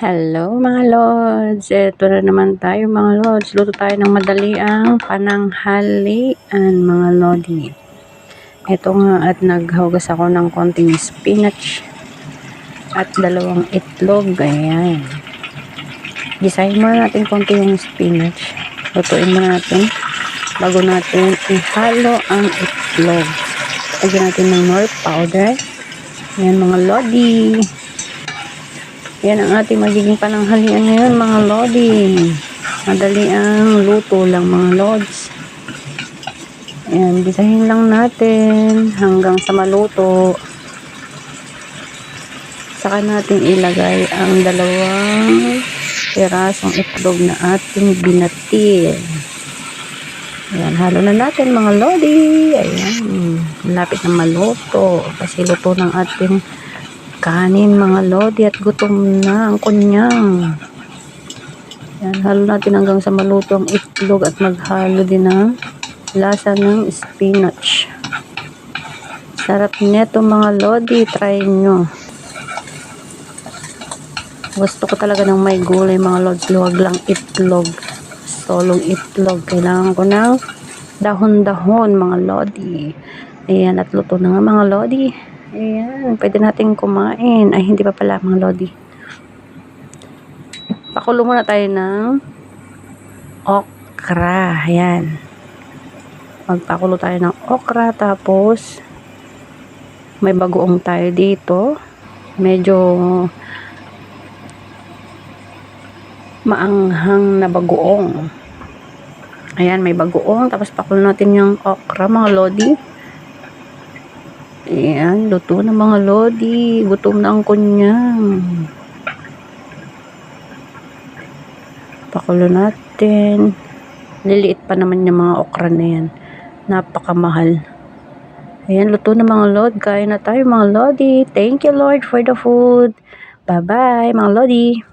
Hello mga lods, eto na naman tayo mga lods, luto tayo ng madaliang pananghalian mga lodi. Eto nga at naghugas ako ng konting spinach at dalawang itlog, ayan. Gisahin muna natin konti yung spinach, lutuin muna natin bago natin ihalo ang itlog. Lagyan natin ng nor powder, ayan mga lodi. Yan ang ating magiging pananghalian ngayon mga lodi. Madali ang luto lang mga lods. Ayan, bisahin lang natin hanggang sa maluto. Saka natin ilagay ang dalawang pirasong itlog na ating binatil. Ayan, halo na natin mga lodi. Ayan, malapit na maluto kasi luto ng ating kanin mga lodi at gutom na ang kunyang. Yan, halo natin hanggang sa maluto ang itlog at maghalo din ng lasa ng spinach. Sarap neto mga lodi, try nyo. Gusto ko talaga ng may gulay mga lods, luwag lang itlog, solong itlog. Kailangan ko ng dahon-dahon mga lodi. Ayan, at luto na nga mga lodi. Ayan, pwede natin kumain. Ay, hindi pa pala mga lodi. Pakulo muna tayo ng okra. Ayan. Magpakulo tayo ng okra. Tapos, may bagoong tayo dito. Medyo maanghang na bagoong. Ayan, may bagoong. Tapos, pakulo natin yung okra mga lodi. Ayan, luto na mga lodi. Gutom na ang kunyang. Pakulo natin. Liliit pa naman yung mga okra na yan. Napakamahal. Ayan, luto na mga lodi. Kain na tayo mga lodi. Thank you Lord for the food. Bye-bye mga lodi.